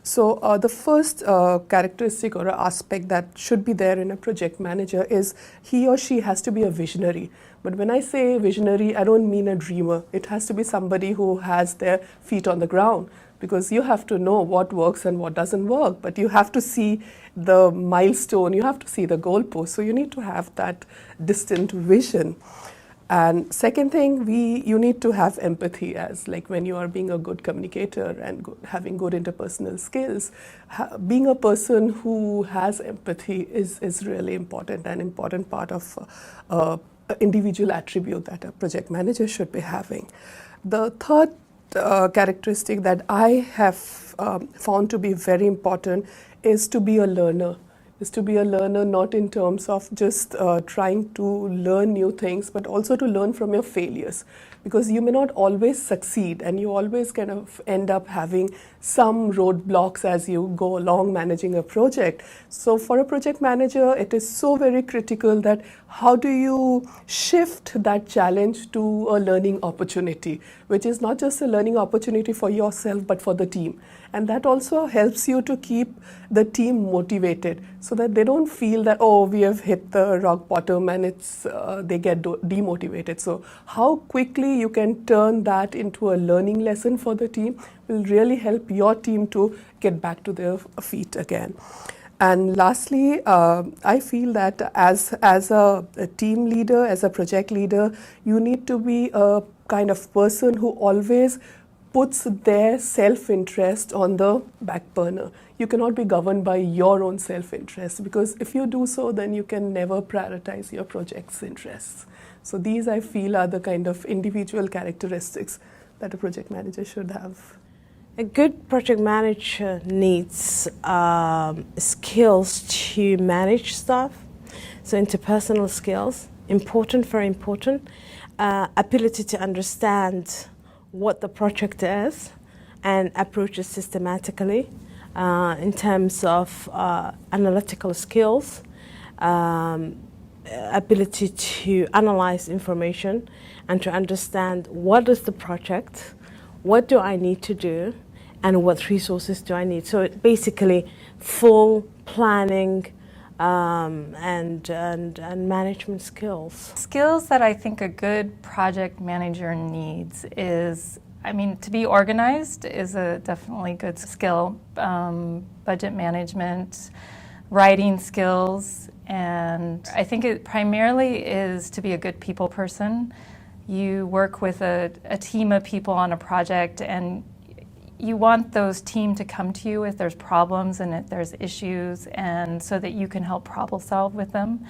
So the first characteristic or aspect that should be there in a project manager is he or she has to be a visionary. But when I say visionary, I don't mean a dreamer. It has to be somebody who has their feet on the ground, because you have to know what works and what doesn't work. But you have to see the milestone, you have to see the goalpost. So you need to have that distant vision. And second thing, you need to have empathy, as like when you are being a good communicator and having good interpersonal skills. Being a person who has empathy is really important, an important part of individual attribute that a project manager should be having. The third characteristic that I have found to be very important is to be a learner. Is to be a learner not in terms of just trying to learn new things, but also to learn from your failures, because you may not always succeed and you always kind of end up having some roadblocks as you go along managing a project. So for a project manager, it is so very critical that how do you shift that challenge to a learning opportunity, which is not just a learning opportunity for yourself but for the team. And that also helps you to keep the team motivated, so that they don't feel that, oh, we have hit the rock bottom and they get demotivated. So how quickly you can turn that into a learning lesson for the team will really help your team to get back to their feet again. And lastly, I feel that as a team leader, as a project leader, you need to be a kind of person who always puts their self-interest on the back burner. You cannot be governed by your own self-interest, because if you do so, then you can never prioritize your project's interests. So these, I feel, are the kind of individual characteristics that a project manager should have. A good project manager needs skills to manage stuff, so interpersonal skills, very important, ability to understand what the project is and approach it systematically in terms of analytical skills, ability to analyze information and to understand what is the project, what do I need to do, and what resources do I need. So basically full planning and management skills. Skills that I think a good project manager needs is, to be organized is a definitely good skill. Budget management, writing skills, and I think it primarily is to be a good people person. You work with a team of people on a project, and you want those team to come to you if there's problems and if there's issues, and so that you can help problem solve with them.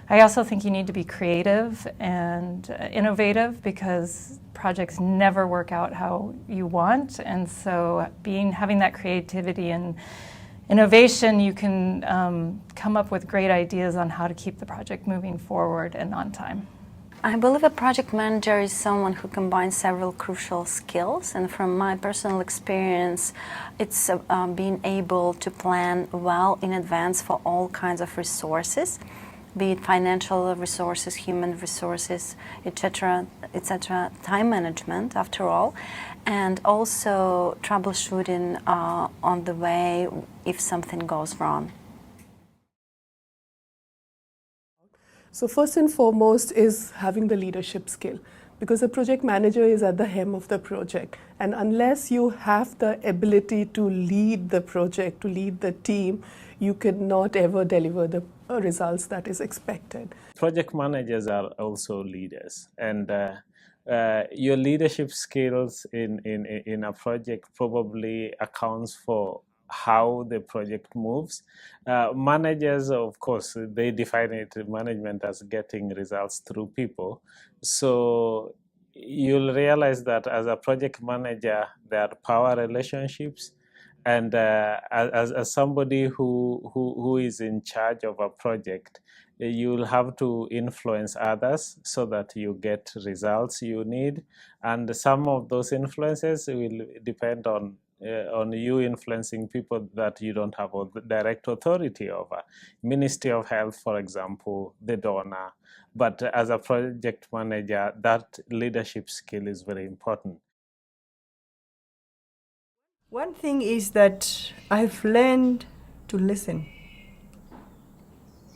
I also think you need to be creative and innovative, because projects never work out how you want, and so having that creativity and innovation, you can come up with great ideas on how to keep the project moving forward and on time. I believe a project manager is someone who combines several crucial skills, and from my personal experience, it's being able to plan well in advance for all kinds of resources, be it financial resources, human resources, etc., time management after all, and also troubleshooting on the way if something goes wrong. So first and foremost is having the leadership skill, because a project manager is at the helm of the project, and unless you have the ability to lead the project, to lead the team, you cannot ever deliver the results that is expected. Project managers are also leaders, and your leadership skills in a project probably accounts for how the project moves. Managers, of course, they define management as getting results through people. So you'll realize that as a project manager, there are power relationships. And as somebody who is in charge of a project, you'll have to influence others so that you get results you need. And some of those influences will depend on you influencing people that you don't have direct authority over. Ministry of Health, for example, the donor. But as a project manager, that leadership skill is very important. One thing is that I've learned to listen.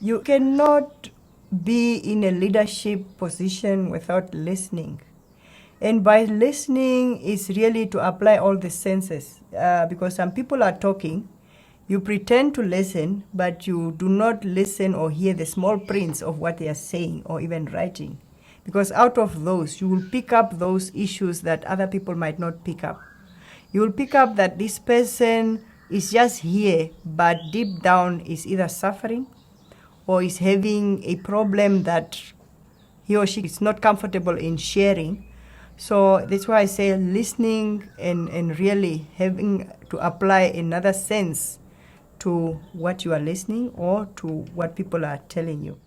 You cannot be in a leadership position without listening. And by listening is really to apply all the senses, because some people are talking, you pretend to listen, but you do not listen or hear the small prints of what they are saying or even writing. Because out of those, you will pick up those issues that other people might not pick up. You will pick up that this person is just here, but deep down is either suffering or is having a problem that he or she is not comfortable in sharing. So that's why I say listening and really having to apply another sense to what you are listening or to what people are telling you.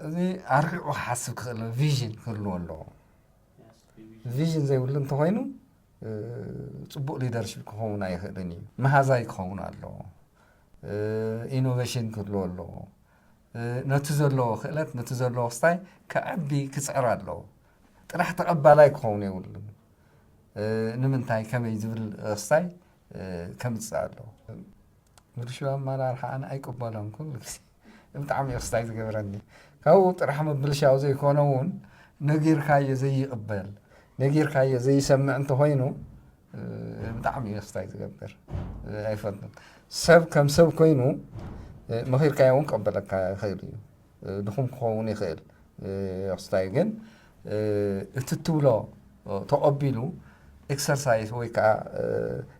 እዚ ኣርቂቑ ክሓስብ ክኽእል ቪዥን ክህልዎ ኣለዎ ቪዥን ዘይብሉ እንተኮይኑ ፅቡቅ ሊደርሽፕ ክኸውን ኣይኽእልን እዩ መሃዛይ ክኸውን ኣለዎ ኢኖቬሽን ክህልዎ ኣለዎ ነቲ ዘለዎ ክእለት ነቲ ዘለዎ ክስታይ ከዓቢ ክፅዕር ኣለዎ ጥራሕ ተቐባላይ ክኸውን የብሉን ንምንታይ ከመይ ዝብል ክስታይ ከምፅእ ኣለዎ ምርሽዋ ኣመራርሓ ኣነ ኣይቅበሎን ኩሉ ግዜ ብጣዕሚ እዩ ክስታይ ዝገበረኒ ካብኡ ጥራሕ ምብልሻው ዘይኮነ እውን ነጊርካዮ ዘይቕበል ነጊርካዮ ዘይሰምዕ እንተኮይኑ ብጣዕሚ እዩ ክስታይ ዝገብር ኣይፈትም ሰብ ከም ሰብ ኮይኑ ምኺርካዮ እውን ቀበለካ ይኽእል እዩ ድኹም ክኸውን ይኽእል ክስታይ ግን እቲ ትብሎ ተቐቢሉ exercise ወይ ከዓ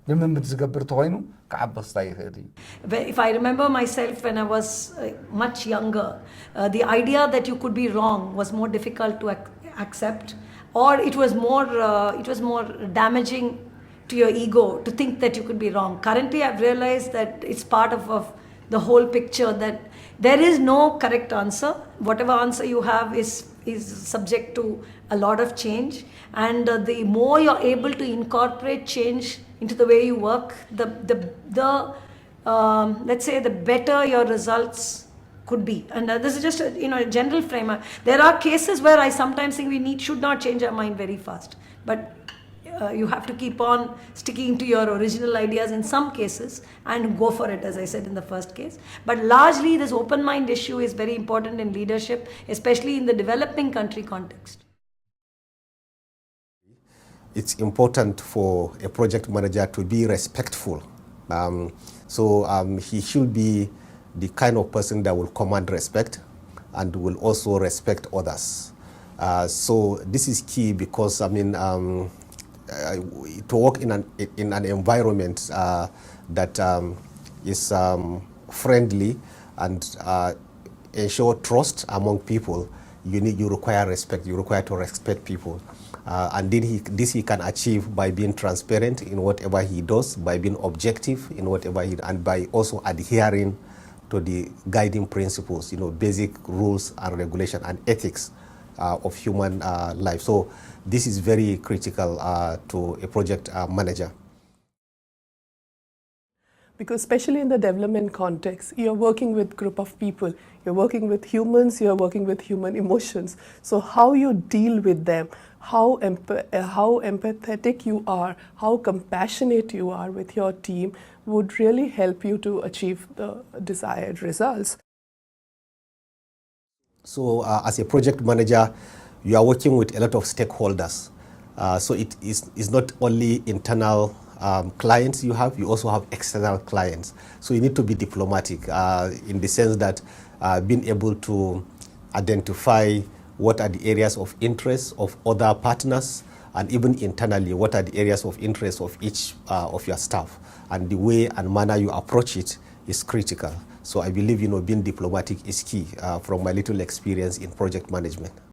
ልምምድ ዝገብር ተኮይኑ ከዓቢ ክስታይ ይኽእል እዩ If I remember myself when I was much younger, the idea that you could be wrong was more difficult to accept, or it was more damaging to your ego to think that you could be wrong. Currently, I've realized that it's part of the whole picture, that there is no correct answer. Whatever answer you have is subject to a lot of change, and the more you're able to incorporate change into the way you work, the let's say the better your results could be. And this is just a general framework. There are cases where I sometimes think we should not change our mind very fast, but you have to keep on sticking to your original ideas in some cases and go for it, as I said in the first case. But largely this open mind issue is very important in leadership, especially in the developing country context. It's important for a project manager to be respectful. He should be the kind of person that will command respect and will also respect others. So this is key because, to work in an environment that is friendly and ensure trust among people, you require respect. You require to respect people, and this he can achieve by being transparent in whatever he does, by being objective in whatever and by also adhering to the guiding principles, basic rules and regulation and ethics of human life. So this is very critical to a project manager. Because especially in the development context, you're working with a group of people, you're working with humans, you're working with human emotions. So how you deal with them, how empathetic you are, how compassionate you are with your team would really help you to achieve the desired results. So as a project manager, you are working with a lot of stakeholders. So it is not only internal clients you have, you also have external clients. So you need to be diplomatic in the sense that being able to identify what are the areas of interest of other partners, and even internally, what are the areas of interest of each of your staff. And the way and manner you approach it is critical. So I believe being diplomatic is key from my little experience in project management.